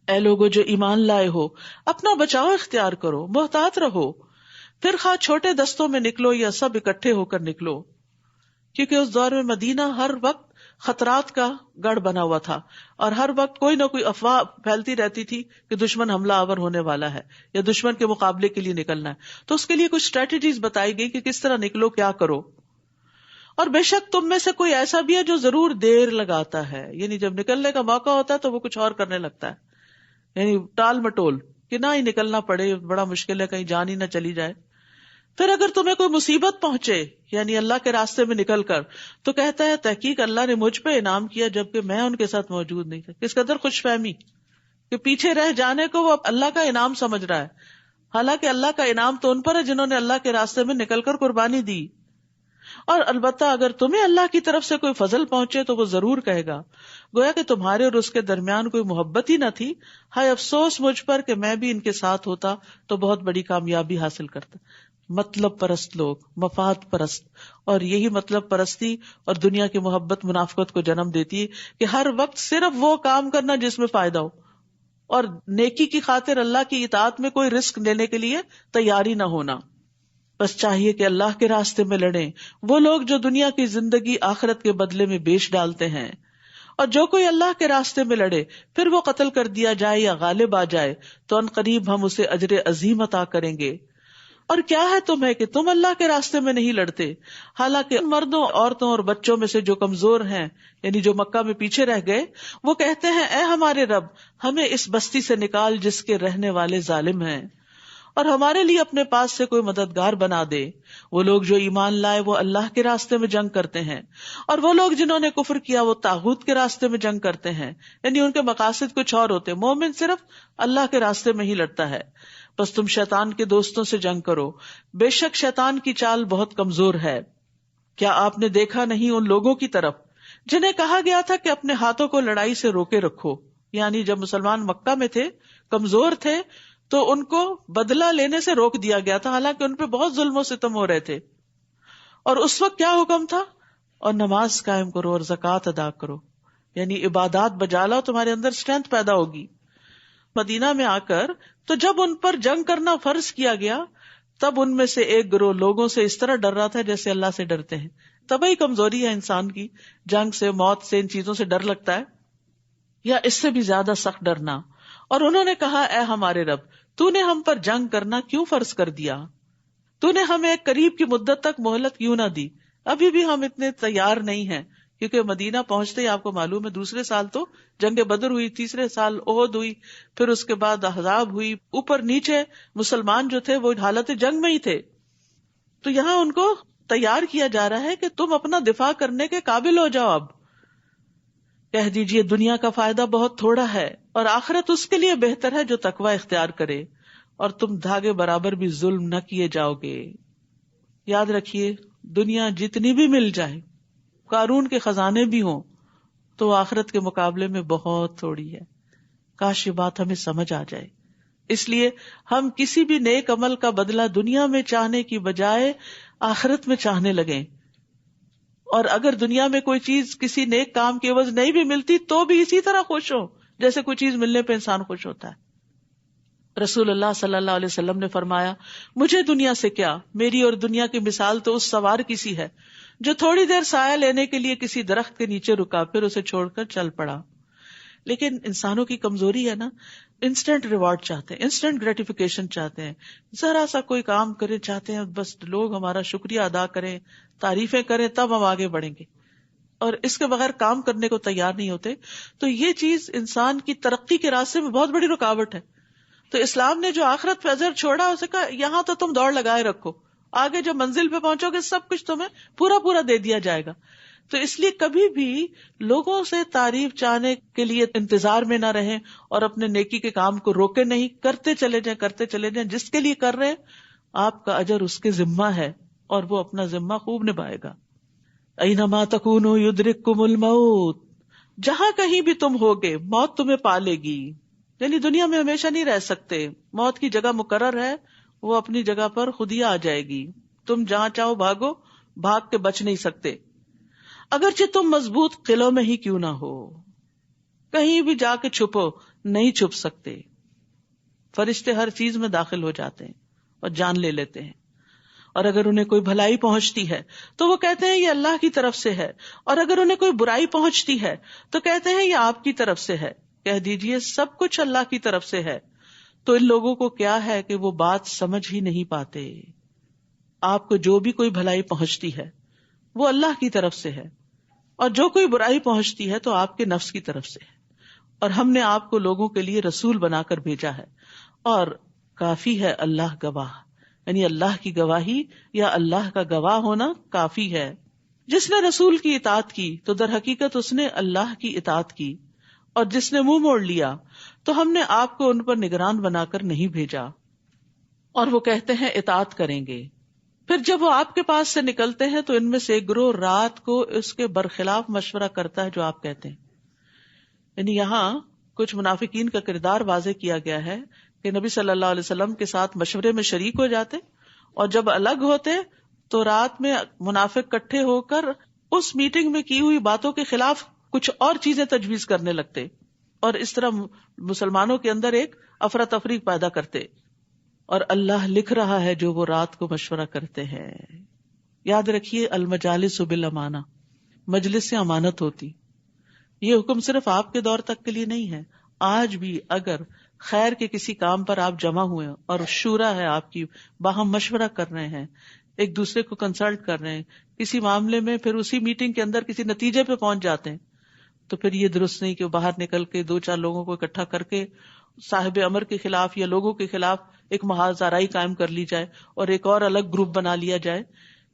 اے لوگو جو ایمان لائے ہو، اپنا بچاؤ اختیار کرو، محتاط رہو، پھر خواہ چھوٹے دستوں میں نکلو یا سب اکٹھے ہو کر نکلو، کیونکہ اس دور میں مدینہ ہر وقت خطرات کا گڑھ بنا ہوا تھا، اور ہر وقت کوئی نہ کوئی افواہ پھیلتی رہتی تھی کہ دشمن حملہ آور ہونے والا ہے یا دشمن کے مقابلے کے لیے نکلنا ہے. تو اس کے لیے کچھ اسٹریٹجیز بتائی گئی کہ کس طرح نکلو، کیا کرو. اور بے شک تم میں سے کوئی ایسا بھی ہے جو ضرور دیر لگاتا ہے، یعنی جب نکلنے کا موقع ہوتا ہے تو وہ کچھ اور کرنے لگتا ہے، یعنی ٹال مٹول کہ نہ ہی نکلنا پڑے، بڑا مشکل ہے، کہیں جان ہی نہ چلی جائے. پھر اگر تمہیں کوئی مصیبت پہنچے یعنی اللہ کے راستے میں نکل کر، تو کہتا ہے تحقیق اللہ نے مجھ پہ انعام کیا جبکہ میں ان کے ساتھ موجود نہیں تھا. کس قدر خوش فہمی کہ پیچھے رہ جانے کو وہ اللہ کا انعام سمجھ رہا ہے، حالانکہ اللہ کا انعام تو ان پر ہے جنہوں نے اللہ کے راستے میں نکل کر قربانی دی. اور البتہ اگر تمہیں اللہ کی طرف سے کوئی فضل پہنچے تو وہ ضرور کہے گا گویا کہ تمہارے اور اس کے درمیان کوئی محبت ہی نہ تھی، ہائے افسوس مجھ پر کہ میں بھی ان کے ساتھ ہوتا تو بہت بڑی کامیابی حاصل کرتا. مطلب پرست لوگ، مفاد پرست، اور یہی مطلب پرستی اور دنیا کی محبت منافقت کو جنم دیتی ہے کہ ہر وقت صرف وہ کام کرنا جس میں فائدہ ہو، اور نیکی کی خاطر اللہ کی اطاعت میں کوئی رسک لینے کے لیے تیاری نہ ہونا. بس چاہیے کہ اللہ کے راستے میں لڑیں وہ لوگ جو دنیا کی زندگی آخرت کے بدلے میں بیچ ڈالتے ہیں، اور جو کوئی اللہ کے راستے میں لڑے پھر وہ قتل کر دیا جائے یا غالب آ جائے تو ان قریب ہم اسے اجر عظیم عطا کریں گے. اور کیا ہے تمہیں کہ تم اللہ کے راستے میں نہیں لڑتے، حالانکہ مردوں، عورتوں اور بچوں میں سے جو کمزور ہیں یعنی جو مکہ میں پیچھے رہ گئے، وہ کہتے ہیں اے ہمارے رب ہمیں اس بستی سے نکال جس کے رہنے والے ظالم ہیں، اور ہمارے لیے اپنے پاس سے کوئی مددگار بنا دے. وہ لوگ جو ایمان لائے وہ اللہ کے راستے میں جنگ کرتے ہیں، اور وہ لوگ جنہوں نے کفر کیا وہ طاغوت کے راستے میں جنگ کرتے ہیں، یعنی ان کے مقاصد کچھ اور ہوتے. مومن صرف اللہ کے راستے میں ہی لڑتا ہے. بس تم شیطان کے دوستوں سے جنگ کرو، بے شک شیطان کی چال بہت کمزور ہے. کیا آپ نے دیکھا نہیں ان لوگوں کی طرف جنہیں کہا گیا تھا کہ اپنے ہاتھوں کو لڑائی سے روکے رکھو، یعنی جب مسلمان مکہ میں تھے، کمزور تھے، تو ان کو بدلہ لینے سے روک دیا گیا تھا، حالانکہ ان پہ بہت ظلم و ستم ہو رہے تھے. اور اس وقت کیا حکم تھا؟ اور نماز قائم کرو اور زکوٰۃ ادا کرو، یعنی عبادات بجا لاؤ، تمہارے اندر اسٹرینتھ پیدا ہوگی. مدینہ میں آ کر تو جب ان پر جنگ کرنا فرض کیا گیا تب ان میں سے ایک گروہ لوگوں سے اس طرح ڈر رہا تھا جیسے اللہ سے ڈرتے ہیں. طبعی کمزوری ہے انسان کی، جنگ سے، موت سے، ان چیزوں سے ڈر لگتا ہے، یا اس سے بھی زیادہ سخت ڈرنا. اور انہوں نے کہا اے ہمارے رب تو نے ہم پر جنگ کرنا کیوں فرض کر دیا؟ تو نے ہمیں ایک قریب کی مدت تک مہلت کیوں نہ دی؟ ابھی بھی ہم اتنے تیار نہیں ہیں، کیونکہ مدینہ پہنچتے ہی آپ کو معلوم ہے دوسرے سال تو جنگ بدر ہوئی، تیسرے سال احد ہوئی، پھر اس کے بعد احزاب ہوئی. اوپر نیچے مسلمان جو تھے وہ حالت جنگ میں ہی تھے. تو یہاں ان کو تیار کیا جا رہا ہے کہ تم اپنا دفاع کرنے کے قابل ہو جاؤ. اب کہہ دیجئے دنیا کا فائدہ بہت تھوڑا ہے اور آخرت اس کے لیے بہتر ہے جو تقوی اختیار کرے، اور تم دھاگے برابر بھی ظلم نہ کیے جاؤ گے. یاد رکھیے دنیا جتنی بھی مل جائے، قارون کے خزانے بھی ہوں، تو آخرت کے مقابلے میں بہت تھوڑی ہے. کاش یہ بات ہمیں سمجھ آ جائے. اس لیے ہم کسی بھی نیک عمل کا بدلہ دنیا میں چاہنے کی بجائے آخرت میں چاہنے لگیں. اور اگر دنیا میں کوئی چیز کسی نیک کام کے عوض نہیں بھی ملتی تو بھی اسی طرح خوش ہو جیسے کوئی چیز ملنے پہ انسان خوش ہوتا ہے. رسول اللہ صلی اللہ علیہ وسلم نے فرمایا مجھے دنیا سے کیا، میری اور دنیا کی مثال تو اس سوار کی سی ہے جو تھوڑی دیر سایہ لینے کے لیے کسی درخت کے نیچے رکا، پھر اسے چھوڑ کر چل پڑا. لیکن انسانوں کی کمزوری ہے نا، انسٹنٹ ریوارڈ چاہتے ہیں، انسٹنٹ گریٹیفیکیشن چاہتے ہیں. ذرا سا کوئی کام کرے چاہتے ہیں بس لوگ ہمارا شکریہ ادا کریں، تعریفیں کریں، تب ہم آگے بڑھیں گے، اور اس کے بغیر کام کرنے کو تیار نہیں ہوتے. تو یہ چیز انسان کی ترقی کے راستے میں بہت بڑی رکاوٹ ہے. تو اسلام نے جو آخرت پہ اجر چھوڑا اسے کہا یہاں تو تم دوڑ لگائے رکھو، آگے جب منزل پہ پہنچو گے سب کچھ تمہیں پورا پورا دے دیا جائے گا. تو اس لیے کبھی بھی لوگوں سے تعریف چاہنے کے لیے انتظار میں نہ رہیں اور اپنے نیکی کے کام کو روکے نہیں، کرتے چلے جائیں، کرتے چلے جائیں. جس کے لیے کر رہے آپ کا اجر اس کے ذمہ ہے اور وہ اپنا ذمہ خوب نبھائے گا. اینما تکونوا یدرککم الموت، جہاں کہیں بھی تم ہوگے موت تمہیں پا لے گی. یعنی دنیا میں ہمیشہ نہیں رہ سکتے، موت کی جگہ مقرر ہے، وہ اپنی جگہ پر خود ہی آ جائے گی. تم جہاں چاہو بھاگو، بھاگ کے بچ نہیں سکتے. اگرچہ تم مضبوط قلعوں میں ہی کیوں نہ ہو، کہیں بھی جا کے چھپو، نہیں چھپ سکتے. فرشتے ہر چیز میں داخل ہو جاتے ہیں اور جان لے لیتے ہیں. اور اگر انہیں کوئی بھلائی پہنچتی ہے تو وہ کہتے ہیں یہ اللہ کی طرف سے ہے, اور اگر انہیں کوئی برائی پہنچتی ہے تو کہتے ہیں یہ آپ کی طرف سے ہے. کہہ دیجئے سب کچھ اللہ کی طرف سے ہے. تو ان لوگوں کو کیا ہے کہ وہ بات سمجھ ہی نہیں پاتے. آپ کو جو بھی کوئی بھلائی پہنچتی ہے وہ اللہ کی طرف سے ہے, اور جو کوئی برائی پہنچتی ہے تو آپ کے نفس کی طرف سے ہے. اور ہم نے آپ کو لوگوں کے لیے رسول بنا کر بھیجا ہے, اور کافی ہے اللہ گواہ. یعنی اللہ کی گواہی یا اللہ کا گواہ ہونا کافی ہے. جس نے رسول کی اطاعت کی تو در حقیقت اس نے اللہ کی اطاعت کی, اور جس نے منہ موڑ لیا تو ہم نے آپ کو ان پر نگران بنا کر نہیں بھیجا. اور وہ کہتے ہیں اطاعت کریں گے, پھر جب وہ آپ کے پاس سے نکلتے ہیں تو ان میں سے ایک گروہ رات کو اس کے برخلاف مشورہ کرتا ہے جو آپ کہتے ہیں. یعنی یہاں کچھ منافقین کا کردار واضح کیا گیا ہے کہ نبی صلی اللہ علیہ وسلم کے ساتھ مشورے میں شریک ہو جاتے, اور جب الگ ہوتے تو رات میں منافق کٹھے ہو کر اس میٹنگ میں کی ہوئی باتوں کے خلاف کچھ اور چیزیں تجویز کرنے لگتے, اور اس طرح مسلمانوں کے اندر ایک افراتفری پیدا کرتے. اور اللہ لکھ رہا ہے جو وہ رات کو مشورہ کرتے ہیں. یاد رکھیے المجالس بالامانہ, مجلس سے امانت ہوتی. یہ حکم صرف آپ کے دور تک کے لیے نہیں ہے, آج بھی اگر خیر کے کسی کام پر آپ جمع ہوئے اور شورا ہے آپ کی, باہم مشورہ کر رہے ہیں, ایک دوسرے کو کنسلٹ کر رہے ہیں کسی معاملے میں, پھر اسی میٹنگ کے اندر کسی نتیجے پہ پہنچ جاتے ہیں, تو پھر یہ درست نہیں کہ باہر نکل کے 2-4 لوگوں کو اکٹھا کر کے صاحب امر کے خلاف یا لوگوں کے خلاف ایک محاذ آرائی قائم کر لی جائے اور ایک اور الگ گروپ بنا لیا جائے.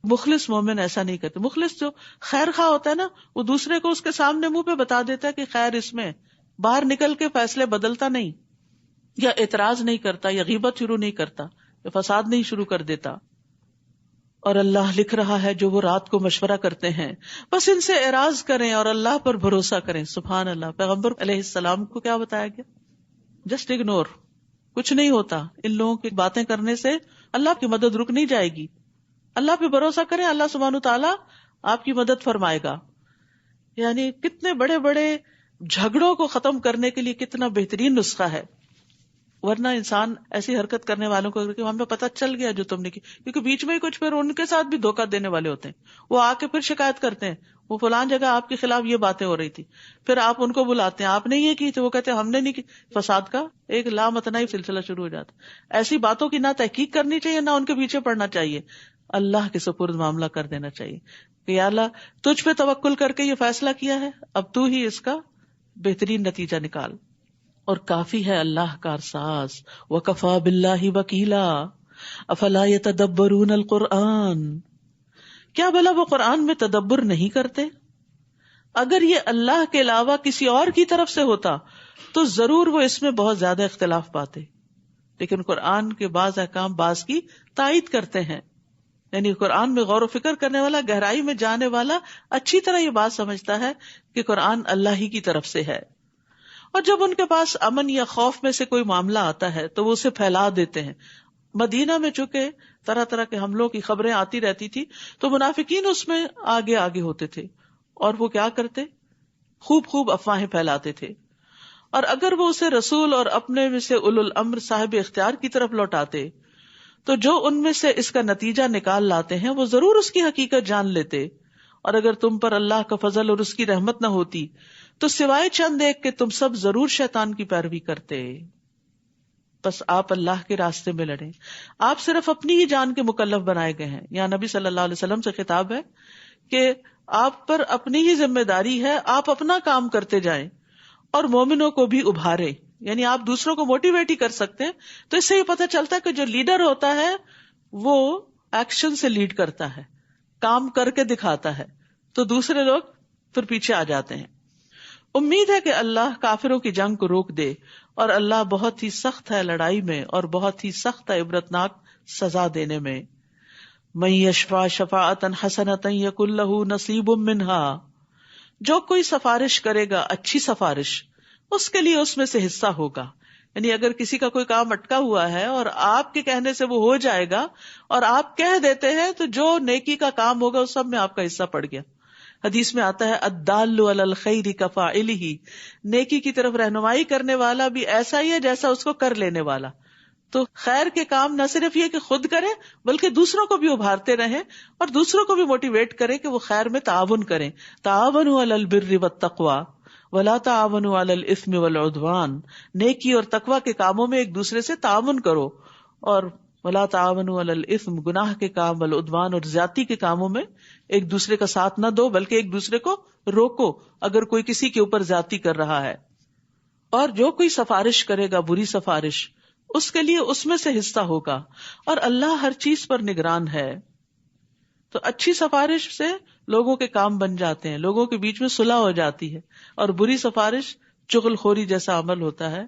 مخلص مومن ایسا نہیں کرتے. مخلص جو خیر خواہ ہوتا ہے نا, وہ دوسرے کو اس کے سامنے منہ پہ بتا دیتا ہے کہ خیر اس میں, باہر نکل کے فیصلے بدلتا نہیں, یا اعتراض نہیں کرتا, یا غیبت شروع نہیں کرتا, یا فساد نہیں شروع کر دیتا. اور اللہ لکھ رہا ہے جو وہ رات کو مشورہ کرتے ہیں, بس ان سے اعراض کریں اور اللہ پر بھروسہ کریں. سبحان اللہ. پیغمبر علیہ السلام کو کیا بتایا گیا؟ جسٹ اگنور, کچھ نہیں ہوتا. ان لوگوں کی باتیں کرنے سے اللہ کی مدد رک نہیں جائے گی. اللہ پہ بھروسہ کریں, اللہ سبحانہ تعالیٰ آپ کی مدد فرمائے گا. یعنی کتنے بڑے بڑے جھگڑوں کو ختم کرنے کے لیے کتنا بہترین نسخہ ہے. ورنہ انسان ایسی حرکت کرنے والوں کو کہ ہمیں پتہ چل گیا جو تم نے کی, کیونکہ بیچ میں ہی کچھ پھر ان کے ساتھ بھی دھوکہ دینے والے ہوتے ہیں. وہ آ کے پھر شکایت کرتے ہیں, وہ فلان جگہ آپ کے خلاف یہ باتیں ہو رہی تھی, پھر آپ ان کو بلاتے ہیں, آپ نے یہ کی, تو وہ کہتے ہیں ہم نے نہیں کی. فساد کا ایک لامتناہی سلسلہ شروع ہو جاتا. ایسی باتوں کی نہ تحقیق کرنی چاہیے نہ ان کے پیچھے پڑنا چاہیے. اللہ کے سپرد معاملہ کر دینا چاہیے کہ یا اللہ تجھ پہ توکل کر کے یہ فیصلہ کیا ہے, اب تو ہی اس کا بہترین نتیجہ نکال. اور کافی ہے اللہ کارساز. وَكَفَى بِاللَّهِ وَكِيلًا أَفَلَا يَتَدَبَّرُونَ الْقُرْآنَ, کیا بھلا وہ قرآن میں تدبر نہیں کرتے؟ اگر یہ اللہ کے علاوہ کسی اور کی طرف سے ہوتا تو ضرور وہ اس میں بہت زیادہ اختلاف پاتے, لیکن قرآن کے بعض احکام بعض کی تائید کرتے ہیں. یعنی قرآن میں غور و فکر کرنے والا, گہرائی میں جانے والا اچھی طرح یہ بات سمجھتا ہے کہ قرآن اللہ ہی کی طرف سے ہے. اور جب ان کے پاس امن یا خوف میں سے کوئی معاملہ آتا ہے تو وہ اسے پھیلا دیتے ہیں. مدینہ میں چونکہ طرح طرح کے حملوں کی خبریں آتی رہتی تھی تو منافقین اس میں آگے آگے ہوتے تھے, اور وہ کیا کرتے, خوب افواہیں پھیلاتے تھے. اور اگر وہ اسے رسول اور اپنے میں سے اولو الامر صاحب اختیار کی طرف لوٹاتے تو جو ان میں سے اس کا نتیجہ نکال لاتے ہیں وہ ضرور اس کی حقیقت جان لیتے. اور اگر تم پر اللہ کا فضل اور اس کی رحمت نہ ہوتی تو سوائے چند ایک کہ تم سب ضرور شیطان کی پیروی کرتے. بس آپ اللہ کے راستے میں لڑیں. آپ صرف اپنی ہی جان کے مکلف بنائے گئے ہیں. یہاں نبی صلی اللہ علیہ وسلم سے خطاب ہے کہ آپ پر اپنی ہی ذمہ داری ہے, آپ اپنا کام کرتے جائیں اور مومنوں کو بھی ابھارے. یعنی آپ دوسروں کو موٹیویٹ ہی کر سکتے ہیں. تو اس سے یہ پتہ چلتا ہے کہ جو لیڈر ہوتا ہے وہ ایکشن سے لیڈ کرتا ہے, کام کر کے دکھاتا ہے, تو دوسرے لوگ پھر پیچھے آ جاتے ہیں. امید ہے کہ اللہ کافروں کی جنگ کو روک دے, اور اللہ بہت ہی سخت ہے لڑائی میں اور بہت ہی سخت ہے عبرتناک سزا دینے میں. من یشفع شفاعتا حسنۃ یکن لہ نصیب منہا, جو کوئی سفارش کرے گا اچھی سفارش, اس کے لیے اس میں سے حصہ ہوگا. یعنی اگر کسی کا کوئی کام اٹکا ہوا ہے اور آپ کے کہنے سے وہ ہو جائے گا اور آپ کہہ دیتے ہیں تو جو نیکی کا کام ہوگا اس سب میں آپ کا حصہ پڑ گیا. حدیث میں آتا ہے الدال علی الخیر کفاعلہ، نیکی کی طرف رہنمائی کرنے والا بھی ایسا ہی ہے جیسا اس کو کر لینے والا. تو خیر کے کام نہ صرف یہ کہ خود کریں بلکہ دوسروں کو بھی ابھارتے رہیں اور دوسروں کو بھی موٹیویٹ کریں کہ وہ خیر میں تعاون کریں. تعاونوا علی البر والتقوی ولا تعاونوا علی الاثم والعدوان، نیکی اور تقوی کے کاموں میں ایک دوسرے سے تعاون کرو، اور ولا تعاونوا علی الاثم، گناہ کے کام، والعدوان اور زیادتی کے کاموں میں ایک دوسرے کا ساتھ نہ دو بلکہ ایک دوسرے کو روکو اگر کوئی کسی کے اوپر زیادتی کر رہا ہے. اور جو کوئی سفارش کرے گا بری سفارش، اس کے لیے اس میں سے حصہ ہوگا، اور اللہ ہر چیز پر نگران ہے. تو اچھی سفارش سے لوگوں کے کام بن جاتے ہیں، لوگوں کے بیچ میں صلح ہو جاتی ہے، اور بری سفارش چغل خوری جیسا عمل ہوتا ہے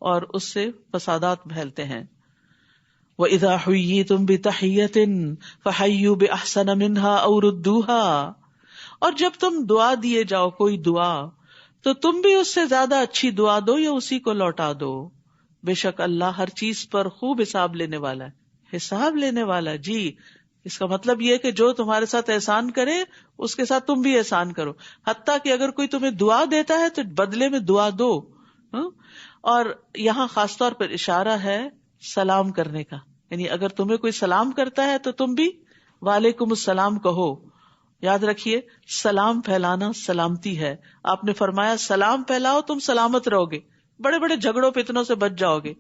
اور اس سے فسادات پھیلتے ہیں. وَإِذَا حُيِّيتُم بِتَحِيَّةٍ فَحَيُّوا بِأَحْسَنَ مِنْهَا أَوْ رُدُّوهَا، اور جب تم دعا دیے جاؤ کوئی دعا تو تم بھی اس سے زیادہ اچھی دعا دو یا اسی کو لوٹا دو. بے شک اللہ ہر چیز پر خوب حساب لینے والا ہے. حساب لینے والا، جی اس کا مطلب یہ کہ جو تمہارے ساتھ احسان کرے اس کے ساتھ تم بھی احسان کرو، حتیٰ کہ اگر کوئی تمہیں دعا دیتا ہے تو بدلے میں دعا دو. اور یہاں خاص طور پر اشارہ ہے سلام کرنے کا، یعنی اگر تمہیں کوئی سلام کرتا ہے تو تم بھی وعلیکم السلام کہو. یاد رکھیے سلام پھیلانا سلامتی ہے. آپ نے فرمایا سلام پھیلاؤ تم سلامت رہو گے، بڑے بڑے جھگڑوں فتنوں سے بچ جاؤ گے.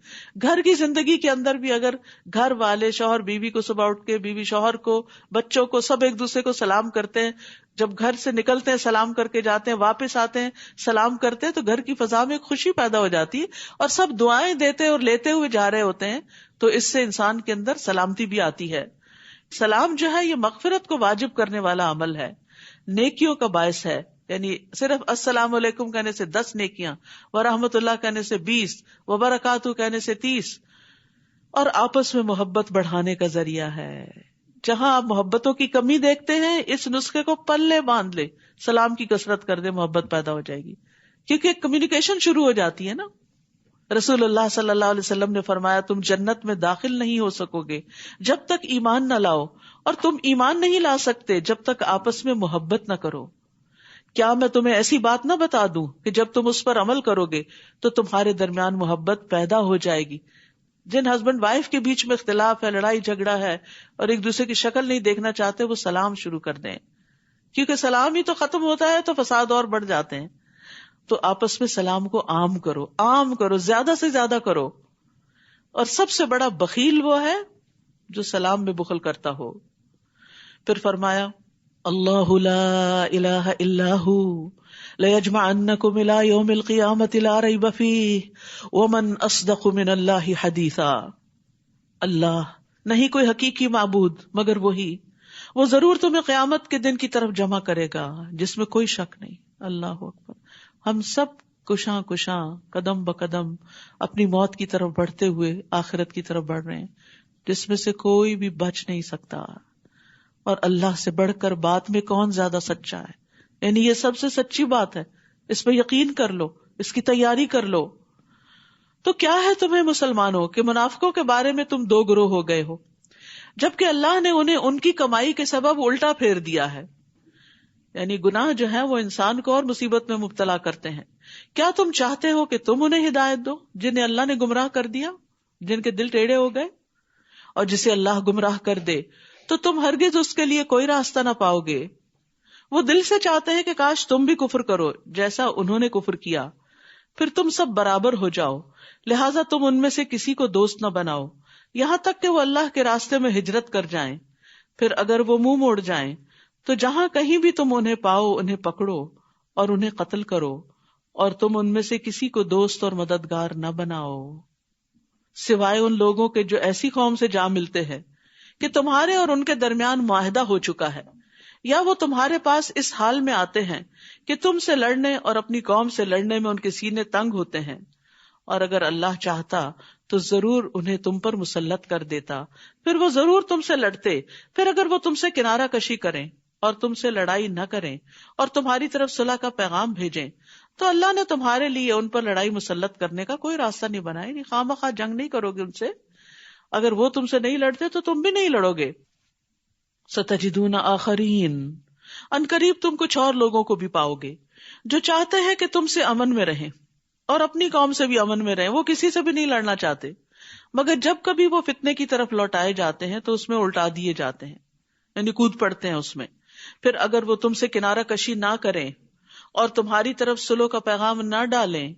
گھر کی زندگی کے اندر بھی اگر گھر والے شوہر بیوی کو صبح اٹھ کے، بیوی شوہر کو، بچوں کو، سب ایک دوسرے کو سلام کرتے ہیں، جب گھر سے نکلتے ہیں سلام کر کے جاتے ہیں، واپس آتے ہیں سلام کرتے ہیں، تو گھر کی فضا میں خوشی پیدا ہو جاتی ہے اور سب دعائیں دیتے اور لیتے ہوئے جا رہے ہوتے ہیں. تو اس سے انسان کے اندر سلامتی بھی آتی ہے. سلام جو ہے یہ مغفرت کو واجب کرنے والا عمل ہے، نیکیوں کا باعث ہے. یعنی صرف السلام علیکم کہنے سے 10 نیکیاں، ورحمۃ اللہ کہنے سے 20، وبرکاتہ کہنے سے 30، اور آپس میں محبت بڑھانے کا ذریعہ ہے. جہاں آپ محبتوں کی کمی دیکھتے ہیں اس نسخے کو پلے باندھ لے، سلام کی کثرت کر دے، محبت پیدا ہو جائے گی، کیونکہ کمیونیکیشن شروع ہو جاتی ہے نا. رسول اللہ صلی اللہ علیہ وسلم نے فرمایا تم جنت میں داخل نہیں ہو سکو گے جب تک ایمان نہ لاؤ، اور تم ایمان نہیں لا سکتے جب تک آپس میں محبت نہ کرو. کیا میں تمہیں ایسی بات نہ بتا دوں کہ جب تم اس پر عمل کرو گے تو تمہارے درمیان محبت پیدا ہو جائے گی. جن ہسبینڈ وائف کے بیچ میں اختلاف ہے، لڑائی جھگڑا ہے، اور ایک دوسرے کی شکل نہیں دیکھنا چاہتے، وہ سلام شروع کر دیں، کیونکہ سلام ہی تو ختم ہوتا ہے تو فساد اور بڑھ جاتے ہیں. تو آپس میں سلام کو عام کرو، زیادہ سے زیادہ کرو. اور سب سے بڑا بخیل وہ ہے جو سلام میں بخل کرتا ہو. پھر فرمایا اللہ لا الہ الا ہو لیجمعنکم الی یوم القیامۃ لا ریب فیہ ومن اصدق من اللہ حدیثا. اللہ، نہیں کوئی حقیقی معبود مگر وہی، وہ ضرور تمہیں قیامت کے دن کی طرف جمع کرے گا جس میں کوئی شک نہیں. اللہ اکبر. ہم سب کشاں قدم بقدم اپنی موت کی طرف بڑھتے ہوئے آخرت کی طرف بڑھ رہے ہیں، جس میں سے کوئی بھی بچ نہیں سکتا. اور اللہ سے بڑھ کر بات میں کون زیادہ سچا ہے؟ یعنی یہ سب سے سچی بات ہے، اس پہ یقین کر لو، اس کی تیاری کر لو. تو کیا ہے تمہیں مسلمانوں کہ منافقوں کے بارے میں تم 2 گروہ ہو گئے ہو، جبکہ اللہ نے انہیں ان کی کمائی کے سبب الٹا پھیر دیا ہے. یعنی گناہ جو ہے وہ انسان کو اور مصیبت میں مبتلا کرتے ہیں. کیا تم چاہتے ہو کہ تم انہیں ہدایت دو جنہیں اللہ نے گمراہ کر دیا، جن کے دل ٹیڑھے ہو گئے؟ اور جسے اللہ گمراہ کر دے تو تم ہرگز اس کے لیے کوئی راستہ نہ پاؤ گے. وہ دل سے چاہتے ہیں کہ کاش تم بھی کفر کرو جیسا انہوں نے کفر کیا، پھر تم سب برابر ہو جاؤ، لہٰذا تم ان میں سے کسی کو دوست نہ بناؤ یہاں تک کہ وہ اللہ کے راستے میں ہجرت کر جائیں. پھر اگر وہ منہ موڑ جائیں تو جہاں کہیں بھی تم انہیں پاؤ انہیں پکڑو اور انہیں قتل کرو، اور تم ان میں سے کسی کو دوست اور مددگار نہ بناؤ سوائے ان لوگوں کے جو ایسی قوم سے جا ملتے ہیں کہ تمہارے اور ان کے درمیان معاہدہ ہو چکا ہے، یا وہ تمہارے پاس اس حال میں آتے ہیں کہ تم سے لڑنے اور اپنی قوم سے لڑنے میں ان کے سینے تنگ ہوتے ہیں، اور اگر اللہ چاہتا تو ضرور انہیں تم پر مسلط کر دیتا، پھر وہ ضرور تم سے لڑتے. پھر اگر وہ تم سے کنارہ کشی کریں اور تم سے لڑائی نہ کریں اور تمہاری طرف صلح کا پیغام بھیجیں تو اللہ نے تمہارے لیے ان پر لڑائی مسلط کرنے کا کوئی راستہ نہیں بنایا. نہیں خواہ مخواہ جنگ نہیں کرو گے ان سے، اگر وہ تم سے نہیں لڑتے تو تم بھی نہیں لڑو گے. ستجدون آخرین، عنقریب تم کچھ اور لوگوں کو بھی پاؤ گے جو چاہتے ہیں کہ تم سے امن میں رہیں اور اپنی قوم سے بھی امن میں رہیں. وہ کسی سے بھی نہیں لڑنا چاہتے، مگر جب کبھی وہ فتنے کی طرف لوٹائے جاتے ہیں تو اس میں الٹا دیے جاتے ہیں، یعنی کود پڑتے ہیں اس میں. پھر اگر وہ تم سے کنارہ کشی نہ کریں اور تمہاری طرف صلح کا پیغام نہ ڈالیں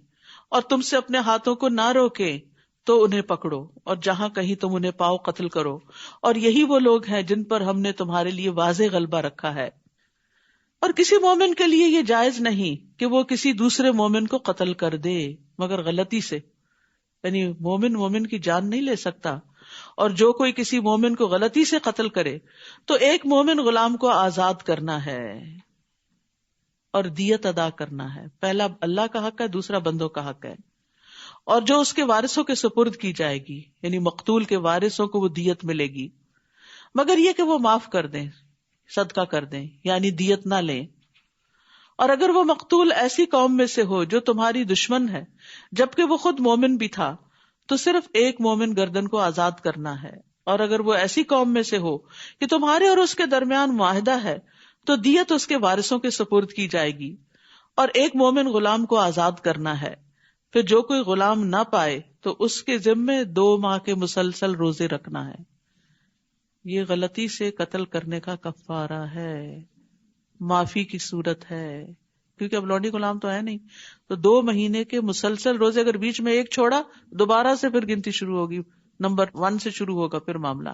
اور تم سے اپنے ہاتھوں کو نہ روکیں تو انہیں پکڑو اور جہاں کہیں تم انہیں پاؤ قتل کرو. اور یہی وہ لوگ ہیں جن پر ہم نے تمہارے لیے واضح غلبہ رکھا ہے. اور کسی مومن کے لیے یہ جائز نہیں کہ وہ کسی دوسرے مومن کو قتل کر دے مگر غلطی سے، یعنی مومن کی جان نہیں لے سکتا. اور جو کوئی کسی مومن کو غلطی سے قتل کرے تو ایک مومن غلام کو آزاد کرنا ہے اور دیت ادا کرنا ہے. پہلا اللہ کا حق ہے، دوسرا بندوں کا حق ہے. اور جو اس کے وارثوں کے سپرد کی جائے گی، یعنی مقتول کے وارثوں کو وہ دیت ملے گی، مگر یہ کہ وہ معاف کر دیں، صدقہ کر دیں، یعنی دیت نہ لیں. اور اگر وہ مقتول ایسی قوم میں سے ہو جو تمہاری دشمن ہے جبکہ وہ خود مومن بھی تھا تو صرف ایک مومن گردن کو آزاد کرنا ہے. اور اگر وہ ایسی قوم میں سے ہو کہ تمہارے اور اس کے درمیان معاہدہ ہے تو دیت اس کے وارثوں کے سپرد کی جائے گی اور ایک مومن غلام کو آزاد کرنا ہے. پھر جو کوئی غلام نہ پائے تو اس کے ذمے 2 ماہ کے مسلسل روزے رکھنا ہے. یہ غلطی سے قتل کرنے کا کفارہ ہے، معافی کی صورت ہے، کیونکہ اب لونڈی غلام تو ہے نہیں. تو 2 مہینے کے مسلسل روزے، اگر بیچ میں ایک چھوڑا دوبارہ سے پھر گنتی شروع ہوگی، نمبر 1 سے شروع ہوگا پھر معاملہ.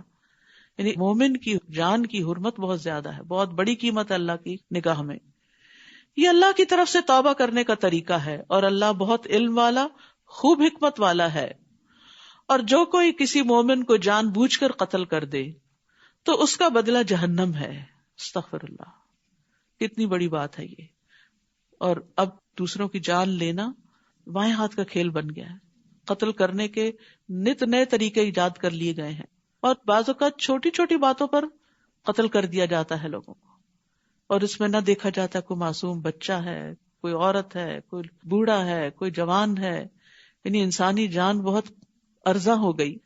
یعنی مومن کی جان کی حرمت بہت زیادہ ہے، بہت بڑی قیمت ہے اللہ کی نگاہ میں. یہ اللہ کی طرف سے توبہ کرنے کا طریقہ ہے اور اللہ بہت علم والا، خوب حکمت والا ہے. اور جو کوئی کسی مومن کو جان بوجھ کر قتل کر دے تو اس کا بدلہ جہنم ہے. استغفر اللہ، کتنی بڑی بات ہے یہ. اور اب دوسروں کی جان لینا بائیں ہاتھ کا کھیل بن گیا ہے. قتل کرنے کے نت نئے طریقے ایجاد کر لیے گئے ہیں اور بعض اوقات چھوٹی چھوٹی باتوں پر قتل کر دیا جاتا ہے لوگوں کو، اور اس میں نہ دیکھا جاتا کوئی معصوم بچہ ہے، کوئی عورت ہے، کوئی بوڑھا ہے، کوئی جوان ہے. یعنی انسانی جان بہت ارزاں ہو گئی.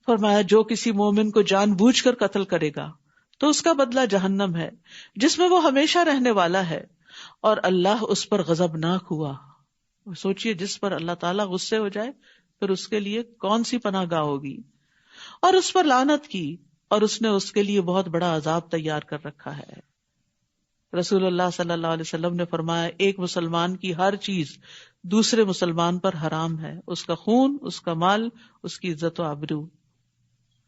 فرمایا جو کسی مومن کو جان بوجھ کر قتل کرے گا تو اس کا بدلہ جہنم ہے جس میں وہ ہمیشہ رہنے والا ہے، اور اللہ اس پر غضبناک ہوا. سوچئے جس پر اللہ تعالیٰ غصے ہو جائے پھر اس کے لیے کون سی پناہ گاہ ہوگی. اور اس پر لعنت کی اور اس نے اس کے لیے بہت بڑا عذاب تیار کر رکھا ہے. رسول اللہ صلی اللہ علیہ وسلم نے فرمایا ایک مسلمان کی ہر چیز دوسرے مسلمان پر حرام ہے، اس کا خون، اس کا مال، اس کی عزت و آبرو.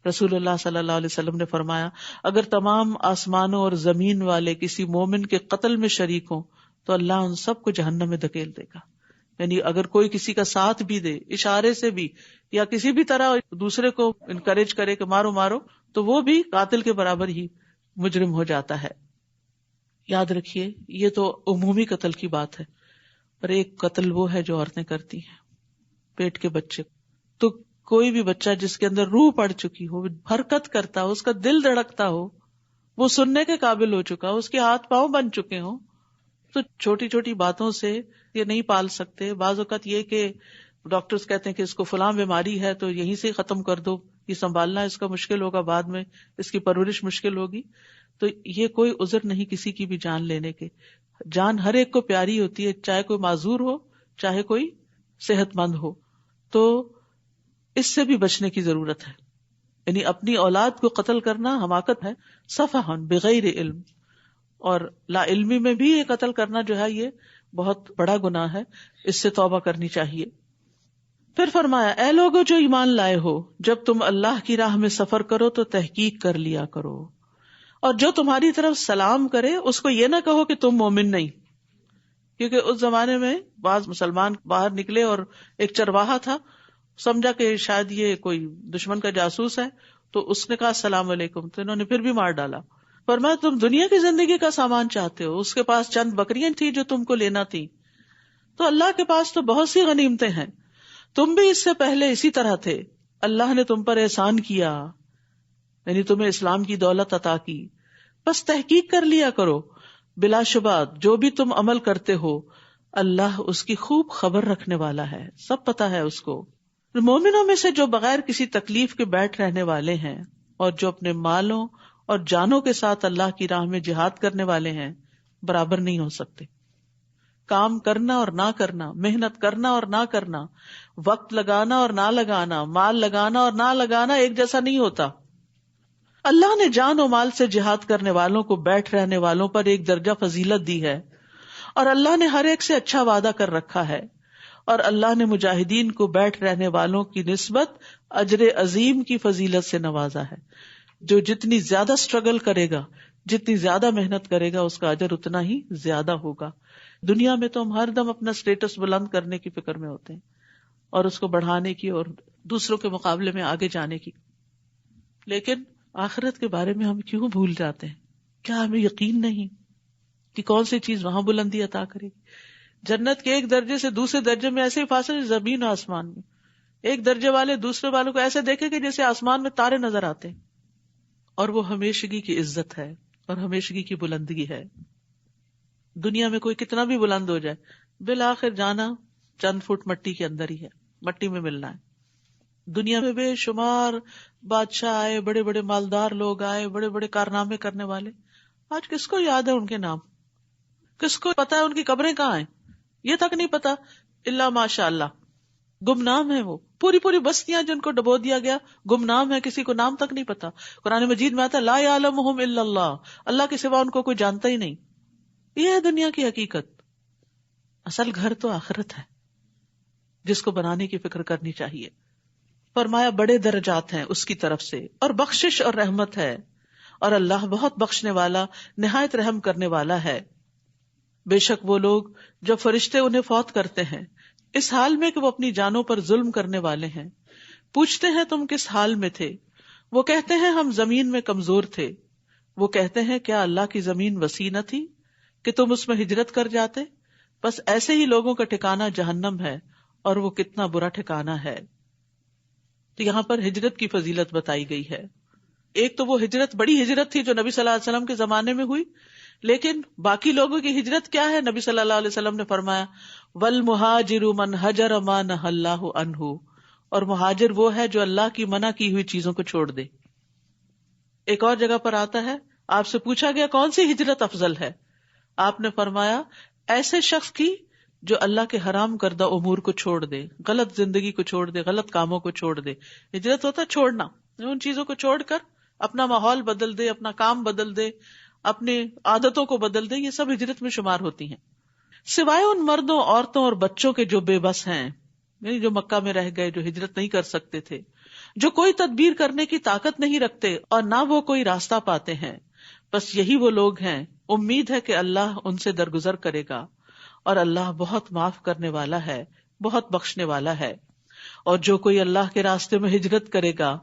رسول اللہ صلی اللہ علیہ وسلم نے فرمایا اگر تمام آسمانوں اور زمین والے کسی مومن کے قتل میں شریک ہوں تو اللہ ان سب کو جہنم میں دھکیل دے گا. یعنی اگر کوئی کسی کا ساتھ بھی دے، اشارے سے بھی یا کسی بھی طرح دوسرے کو انکریج کرے کہ مارو مارو، تو وہ بھی قاتل کے برابر ہی مجرم ہو جاتا ہے. یاد رکھیے یہ تو عمومی قتل کی بات ہے، اور ایک قتل وہ ہے جو عورتیں کرتی ہیں، پیٹ کے بچے. تو کوئی بھی بچہ جس کے اندر روح پڑ چکی ہو، حرکت کرتا ہو، اس کا دل دھڑکتا ہو، وہ سننے کے قابل ہو چکا ہو، اس کے ہاتھ پاؤں بن چکے ہوں، تو چھوٹی چھوٹی باتوں سے یہ نہیں پال سکتے. بعض اوقات یہ کہ ڈاکٹرز کہتے ہیں کہ اس کو فلاں بیماری ہے تو یہیں سے ختم کر دو، یہ سنبھالنا اس کا مشکل ہوگا، بعد میں اس کی پرورش مشکل ہوگی. تو یہ کوئی عذر نہیں کسی کی بھی جان لینے کے. جان ہر ایک کو پیاری ہوتی ہے، چاہے کوئی معذور ہو چاہے کوئی صحت مند ہو. تو اس سے بھی بچنے کی ضرورت ہے. یعنی اپنی اولاد کو قتل کرنا حماقت ہے، سفہن بغیر علم. اور لا علمی میں بھی یہ قتل کرنا جو ہے یہ بہت بڑا گناہ ہے، اس سے توبہ کرنی چاہیے. پھر فرمایا اے لوگو جو ایمان لائے ہو، جب تم اللہ کی راہ میں سفر کرو تو تحقیق کر لیا کرو، اور جو تمہاری طرف سلام کرے اس کو یہ نہ کہو کہ تم مومن نہیں. کیونکہ اس زمانے میں بعض مسلمان باہر نکلے اور ایک چرواہا تھا، سمجھا کہ شاید یہ کوئی دشمن کا جاسوس ہے، تو اس نے کہا السلام علیکم، تو انہوں نے پھر بھی مار ڈالا. فرمایا تم دنیا کی زندگی کا سامان چاہتے ہو، اس کے پاس چند بکریاں تھیں جو تم کو لینا تھی، تو اللہ کے پاس تو بہت سی غنیمتیں ہیں، تم بھی اس سے پہلے اسی طرح تھے، اللہ نے تم پر احسان کیا، یعنی تمہیں اسلام کی دولت عطا کی، بس تحقیق کر لیا کرو. بلا شبہ جو بھی تم عمل کرتے ہو اللہ اس کی خوب خبر رکھنے والا ہے، سب پتا ہے اس کو. مومنوں میں سے جو بغیر کسی تکلیف کے بیٹھ رہنے والے ہیں اور جو اپنے مالوں اور جانوں کے ساتھ اللہ کی راہ میں جہاد کرنے والے ہیں برابر نہیں ہو سکتے. کام کرنا اور نہ کرنا، محنت کرنا اور نہ کرنا، وقت لگانا اور نہ لگانا، مال لگانا اور نہ لگانا ایک جیسا نہیں ہوتا. اللہ نے جان و مال سے جہاد کرنے والوں کو بیٹھ رہنے والوں پر ایک درجہ فضیلت دی ہے، اور اللہ نے ہر ایک سے اچھا وعدہ کر رکھا ہے، اور اللہ نے مجاہدین کو بیٹھ رہنے والوں کی نسبت اجر عظیم کی فضیلت سے نوازا ہے. جو جتنی زیادہ سٹرگل کرے گا، جتنی زیادہ محنت کرے گا، اس کا اجر اتنا ہی زیادہ ہوگا. دنیا میں تو ہم ہر دم اپنا سٹیٹس بلند کرنے کی فکر میں ہوتے ہیں اور اس کو بڑھانے کی اور دوسروں کے مقابلے میں آگے جانے کی، لیکن آخرت کے بارے میں ہم کیوں بھول جاتے ہیں؟ کیا ہمیں یقین نہیں کہ کون سی چیز وہاں بلندی عطا کرے گی؟ جنت کے ایک درجے سے دوسرے درجے میں ایسے ہی فاصلے زمین و آسمان میں. ایک درجے والے دوسرے والوں کو ایسے دیکھیں کہ جیسے آسمان میں تارے نظر آتے ہیں، اور وہ ہمیشگی کی عزت ہے اور ہمیشگی کی بلندگی ہے. دنیا میں کوئی کتنا بھی بلند ہو جائے، بالآخر جانا چند فٹ مٹی کے اندر ہی ہے، مٹی میں ملنا ہے. دنیا میں بے شمار بادشاہ آئے، بڑے بڑے مالدار لوگ آئے، بڑے بڑے کارنامے کرنے والے، آج کس کو یاد ہے ان کے نام؟ کس کو پتا ہے ان کی قبریں کہاں ہیں؟ یہ تک نہیں پتا، الا ماشاء اللہ. گمنام ہے وہ پوری پوری بستیاں جن کو ڈبو دیا گیا، گمنام ہے، کسی کو نام تک نہیں پتا. قرآن مجید میں آتا ہے لا یعلمہم الا اللہ، اللہ کے سوا ان کو کوئی جانتا ہی نہیں. یہ ہے دنیا کی حقیقت. اصل گھر تو آخرت ہے جس کو بنانے کی فکر کرنی چاہیے. فرمایا بڑے درجات ہیں اس کی طرف سے، اور بخشش اور رحمت ہے، اور اللہ بہت بخشنے والا نہایت رحم کرنے والا ہے. بے شک وہ لوگ جب فرشتے انہیں فوت کرتے ہیں اس حال میں کہ وہ اپنی جانوں پر ظلم کرنے والے ہیں، پوچھتے ہیں تم کس حال میں تھے؟ وہ کہتے ہیں ہم زمین میں کمزور تھے. وہ کہتے ہیں کیا اللہ کی زمین وسیع نہ تھی کہ تم اس میں ہجرت کر جاتے؟ بس ایسے ہی لوگوں کا ٹھکانہ جہنم ہے، اور وہ کتنا برا ٹھکانہ ہے. تو یہاں پر ہجرت کی فضیلت بتائی گئی ہے. ایک تو وہ ہجرت بڑی ہجرت تھی جو نبی صلی اللہ علیہ وسلم کے زمانے میں ہوئی، لیکن باقی لوگوں کی ہجرت کیا ہے؟ نبی صلی اللہ علیہ وسلم نے فرمایا والمہاجر من ہجر ما نہی اللہ عنہ، اور مہاجر وہ ہے جو اللہ کی منع کی ہوئی چیزوں کو چھوڑ دے. ایک اور جگہ پر آتا ہے، آپ سے پوچھا گیا کون سی ہجرت افضل ہے؟ آپ نے فرمایا ایسے شخص کی جو اللہ کے حرام کردہ امور کو چھوڑ دے، غلط زندگی کو چھوڑ دے، غلط کاموں کو چھوڑ دے. ہجرت ہوتا ہے چھوڑنا، ان چیزوں کو چھوڑ کر اپنا ماحول بدل دے، اپنا کام بدل دے، اپنی عادتوں کو بدل دے. یہ سب ہجرت میں شمار ہوتی ہیں، سوائے ان مردوں، عورتوں اور بچوں کے جو بے بس ہیں، یعنی جو مکہ میں رہ گئے، جو ہجرت نہیں کر سکتے تھے، جو کوئی تدبیر کرنے کی طاقت نہیں رکھتے اور نہ وہ کوئی راستہ پاتے ہیں. بس یہی وہ لوگ ہیں، امید ہے کہ اللہ ان سے درگزر کرے گا، اور اللہ بہت معاف کرنے والا ہے، بہت بخشنے والا ہے. اور جو کوئی اللہ کے راستے میں ہجرت کرے گا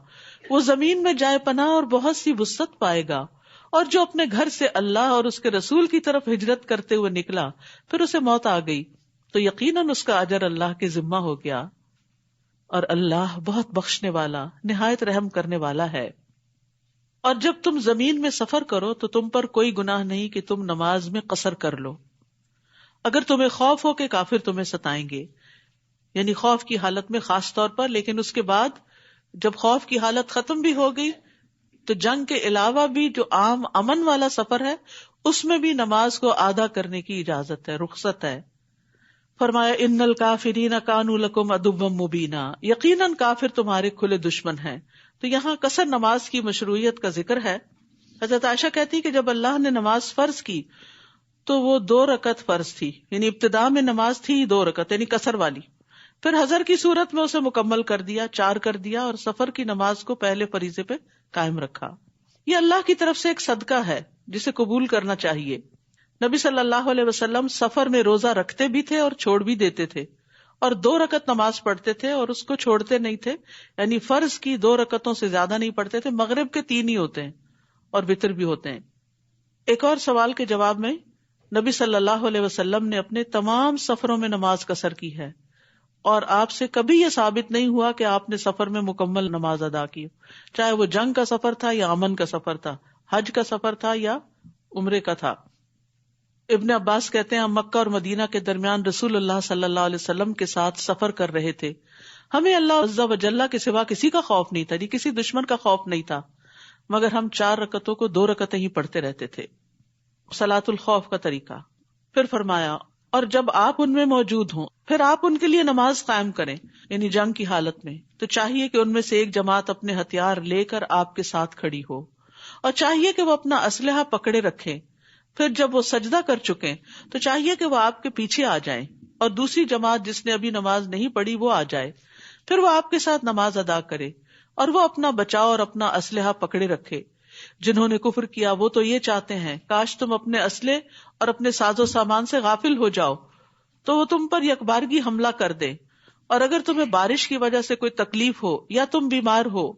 وہ زمین میں جائے پناہ اور بہت سی وسعت پائے گا. اور جو اپنے گھر سے اللہ اور اس کے رسول کی طرف ہجرت کرتے ہوئے نکلا پھر اسے موت آ گئی تو یقیناً اس کا اجر اللہ کے ذمہ ہو گیا، اور اللہ بہت بخشنے والا نہایت رحم کرنے والا ہے. اور جب تم زمین میں سفر کرو تو تم پر کوئی گناہ نہیں کہ تم نماز میں قصر کر لو، اگر تمہیں خوف ہو کہ کافر تمہیں ستائیں گے، یعنی خوف کی حالت میں خاص طور پر. لیکن اس کے بعد جب خوف کی حالت ختم بھی ہو گئی تو جنگ کے علاوہ بھی جو عام امن والا سفر ہے اس میں بھی نماز کو آدھا کرنے کی اجازت ہے، رخصت ہے. فرمایا ان الکافرین کانوا لکم عدوا مبینا، یقیناً کافر تمہارے کھلے دشمن ہیں. تو یہاں قصر نماز کی مشروعیت کا ذکر ہے. حضرت عائشہ کہتی کہ جب اللہ نے نماز فرض کی تو وہ 2 رکعت فرض تھی، یعنی ابتدا میں نماز تھی 2 رکعت یعنی قصر والی، پھر حضر کی صورت میں اسے مکمل کر دیا، 4 کر دیا، اور سفر کی نماز کو پہلے فریضے پہ قائم رکھا. یہ اللہ کی طرف سے ایک صدقہ ہے جسے قبول کرنا چاہیے. نبی صلی اللہ علیہ وسلم سفر میں روزہ رکھتے بھی تھے اور چھوڑ بھی دیتے تھے، اور 2 رکعت نماز پڑھتے تھے اور اس کو چھوڑتے نہیں تھے، یعنی فرض کی 2 رکعتوں سے زیادہ نہیں پڑھتے تھے. مغرب کے 3 ہی ہوتے ہیں اور وتر بھی ہوتے ہیں. ایک اور سوال کے جواب میں نبی صلی اللہ علیہ وسلم نے اپنے تمام سفروں میں نماز قصر کی ہے، اور آپ سے کبھی یہ ثابت نہیں ہوا کہ آپ نے سفر میں مکمل نماز ادا کی، چاہے وہ جنگ کا سفر تھا یا امن کا سفر تھا، حج کا سفر تھا یا عمرے کا تھا. ابن عباس کہتے ہیں ہم مکہ اور مدینہ کے درمیان رسول اللہ صلی اللہ علیہ وسلم کے ساتھ سفر کر رہے تھے، ہمیں اللہ عز و جل کے سوا کسی کا خوف نہیں تھا، کسی دشمن کا خوف نہیں تھا. مگر ہم 4 رکعتوں کو 2 رکعتیں ہی پڑھتے رہتے تھے. صلاۃ الخوف کا طریقہ. پھر فرمایا اور جب آپ ان میں موجود ہوں پھر آپ ان کے لیے نماز قائم کریں، یعنی جنگ کی حالت میں، تو چاہیے کہ ان میں سے ایک جماعت اپنے ہتھیار لے کر آپ کے ساتھ کھڑی ہو، اور چاہیے کہ وہ اپنا اسلحہ پکڑے رکھیں. پھر جب وہ سجدہ کر چکیں تو چاہیے کہ وہ آپ کے پیچھے آ جائیں، اور دوسری جماعت جس نے ابھی نماز نہیں پڑھی وہ آ جائے. پھر وہ آپ کے ساتھ نماز ادا کرے، اور وہ اپنا بچاؤ اور اپنا اسلحہ پکڑے رکھے. جنہوں نے کفر کیا وہ تو یہ چاہتے ہیں کاش تم اپنے اسلحے اور اپنے ساز و سامان سے غافل ہو جاؤ تو وہ تم پر یکبارگی حملہ کر دیں، اور اگر تمہیں بارش کی وجہ سے کوئی تکلیف ہو یا تم بیمار ہو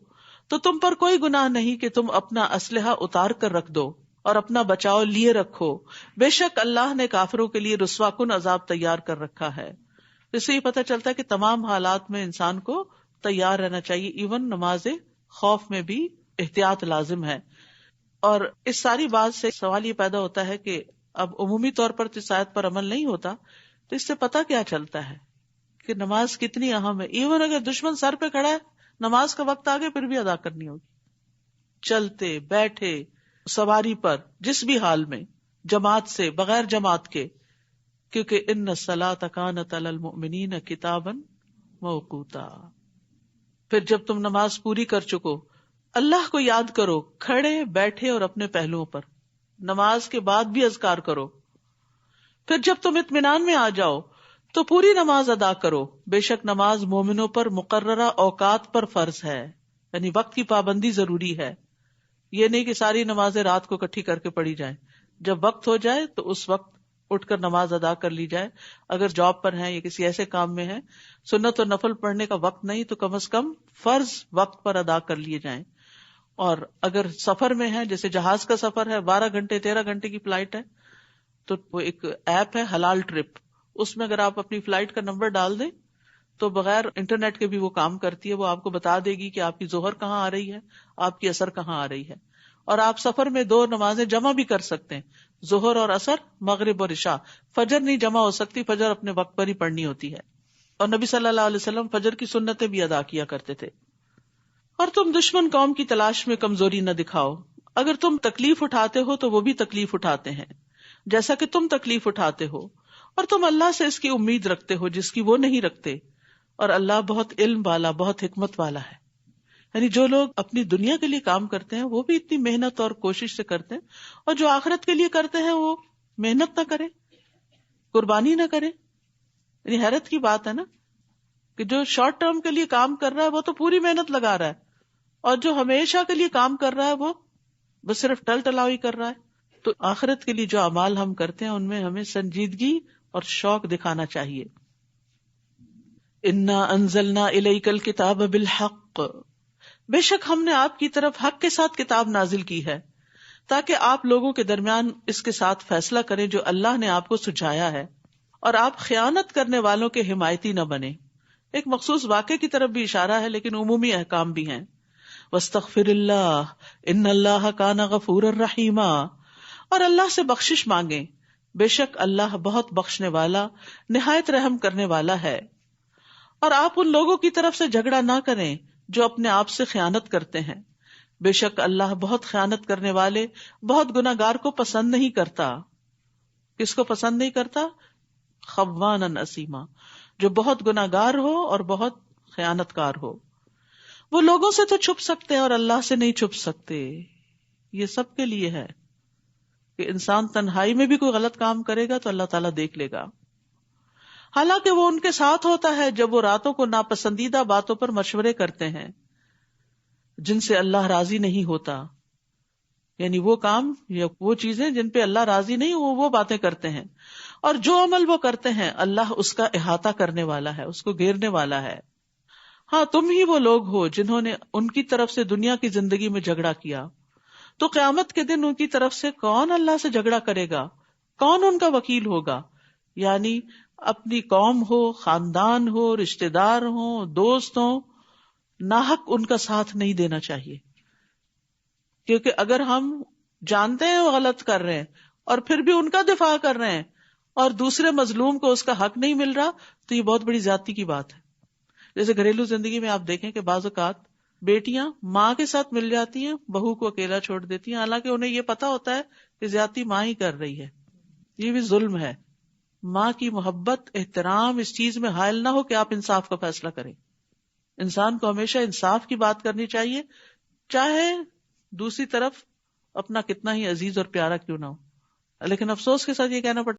تو تم پر کوئی گناہ نہیں کہ تم اپنا اسلحہ اتار کر رکھ دو اور اپنا بچاؤ لیے رکھو. بے شک اللہ نے کافروں کے لیے رسوا کن عذاب تیار کر رکھا ہے. اس سے یہ پتہ چلتا ہے کہ تمام حالات میں انسان کو تیار رہنا چاہیے، ایون نماز خوف میں بھی احتیاط لازم ہے. اور اس ساری بات سے سوال یہ پیدا ہوتا ہے کہ اب عمومی طور پر اس آیت پر عمل نہیں ہوتا، تو اس سے پتہ کیا چلتا ہے کہ نماز کتنی اہم ہے. ایون اگر دشمن سر پہ کھڑا ہے، نماز کا وقت آگے پھر بھی ادا کرنی ہوگی، چلتے بیٹھے سواری پر، جس بھی حال میں، جماعت سے بغیر جماعت کے، کیونکہ ان الصلاۃ کانت علی المؤمنین کتابا موقوتا. پھر جب تم نماز پوری کر چکو اللہ کو یاد کرو کھڑے بیٹھے اور اپنے پہلوؤں پر. نماز کے بعد بھی اذکار کرو. پھر جب تم اطمینان میں آ جاؤ تو پوری نماز ادا کرو. بے شک نماز مومنوں پر مقررہ اوقات پر فرض ہے، یعنی وقت کی پابندی ضروری ہے. یہ نہیں کہ ساری نمازیں رات کو اکٹھی کر کے پڑھی جائیں، جب وقت ہو جائے تو اس وقت اٹھ کر نماز ادا کر لی جائے. اگر جاب پر ہیں یا کسی ایسے کام میں ہیں، سنت اور نفل پڑھنے کا وقت نہیں تو کم از کم فرض وقت پر ادا کر لیے جائیں. اور اگر سفر میں ہیں، جیسے جہاز کا سفر ہے، 12 گھنٹے 13 گھنٹے کی فلائٹ ہے، تو وہ ایک ایپ ہے حلال ٹرپ، اس میں اگر آپ اپنی فلائٹ کا نمبر ڈال دیں تو بغیر انٹرنیٹ کے بھی وہ کام کرتی ہے. وہ آپ کو بتا دے گی کہ آپ کی ظہر کہاں آ رہی ہے، آپ کی عصر کہاں آ رہی ہے. اور آپ سفر میں 2 نمازیں جمع بھی کر سکتے ہیں، ظہر اور عصر، مغرب اور عشاء. فجر نہیں جمع ہو سکتی، فجر اپنے وقت پر ہی پڑھنی ہوتی ہے. اور نبی صلی اللہ علیہ وسلم فجر کی سنتیں بھی ادا کیا کرتے تھے. اور تم دشمن قوم کی تلاش میں کمزوری نہ دکھاؤ. اگر تم تکلیف اٹھاتے ہو تو وہ بھی تکلیف اٹھاتے ہیں جیسا کہ تم تکلیف اٹھاتے ہو، اور تم اللہ سے اس کی امید رکھتے ہو جس کی وہ نہیں رکھتے، اور اللہ بہت علم والا، بہت حکمت والا ہے. یعنی جو لوگ اپنی دنیا کے لیے کام کرتے ہیں وہ بھی اتنی محنت اور کوشش سے کرتے ہیں، اور جو آخرت کے لیے کرتے ہیں وہ محنت نہ کریں، قربانی نہ کریں. یعنی حیرت کی بات ہے نا کہ جو شارٹ ٹرم کے لیے کام کر رہا ہے وہ تو پوری محنت لگا رہا ہے، اور جو ہمیشہ کے لیے کام کر رہا ہے وہ بس صرف ٹل ٹلاوی کر رہا ہے. تو آخرت کے لیے جو اعمال ہم کرتے ہیں ان میں ہمیں سنجیدگی اور شوق دکھانا چاہیے. انا انزلنا الیک الکتاب بالحق، بے شک ہم نے آپ کی طرف حق کے ساتھ کتاب نازل کی ہے تاکہ آپ لوگوں کے درمیان اس کے ساتھ فیصلہ کریں جو اللہ نے آپ کو سجھایا ہے، اور آپ خیانت کرنے والوں کے حمایتی نہ بنیں. ایک مخصوص واقعے کی طرف بھی اشارہ ہے لیکن عمومی احکام بھی ہیں. واستغفر اللہ ان اللہ کان غفورا رحیما، اور اللہ سے بخشش مانگیں، بے شک اللہ بہت بخشنے والا، نہایت رحم کرنے والا ہے. اور آپ ان لوگوں کی طرف سے جھگڑا نہ کریں جو اپنے آپ سے خیانت کرتے ہیں، بے شک اللہ بہت خیانت کرنے والے، بہت گناہگار کو پسند نہیں کرتا. کس کو پسند نہیں کرتا؟ خوانا اسیما، جو بہت گناہگار ہو اور بہت خیانت کار ہو. وہ لوگوں سے تو چھپ سکتے ہیں اور اللہ سے نہیں چھپ سکتے. یہ سب کے لیے ہے کہ انسان تنہائی میں بھی کوئی غلط کام کرے گا تو اللہ تعالیٰ دیکھ لے گا. حالانکہ وہ ان کے ساتھ ہوتا ہے جب وہ راتوں کو ناپسندیدہ باتوں پر مشورے کرتے ہیں جن سے اللہ راضی نہیں ہوتا. یعنی وہ کام یا وہ چیزیں جن پہ اللہ راضی نہیں وہ باتیں کرتے ہیں، اور جو عمل وہ کرتے ہیں اللہ اس کا احاطہ کرنے والا ہے، اس کو گھیرنے والا ہے. ہاں تم ہی وہ لوگ ہو جنہوں نے ان کی طرف سے دنیا کی زندگی میں جھگڑا کیا، تو قیامت کے دن ان کی طرف سے کون اللہ سے جھگڑا کرے گا؟ کون ان کا وکیل ہوگا؟ یعنی اپنی قوم ہو، خاندان ہو، رشتہ دار ہوں، دوست ہوں، ناحق ان کا ساتھ نہیں دینا چاہیے. کیونکہ اگر ہم جانتے ہیں وہ غلط کر رہے ہیں اور پھر بھی ان کا دفاع کر رہے ہیں اور دوسرے مظلوم کو اس کا حق نہیں مل رہا تو یہ بہت بڑی زیادتی کی بات ہے. جیسے گھریلو زندگی میں آپ دیکھیں کہ بعض اوقات بیٹیاں ماں کے ساتھ مل جاتی ہیں، بہو کو اکیلا چھوڑ دیتی ہیں، حالانکہ انہیں یہ پتا ہوتا ہے کہ زیادتی ماں ہی کر رہی ہے. یہ بھی ظلم ہے. ماں کی محبت، احترام اس چیز میں حائل نہ ہو کہ آپ انصاف کا فیصلہ کریں. انسان کو ہمیشہ انصاف کی بات کرنی چاہیے، چاہے دوسری طرف اپنا کتنا ہی عزیز اور پیارا کیوں نہ ہو. لیکن افسوس کے ساتھ یہ کہنا پڑتا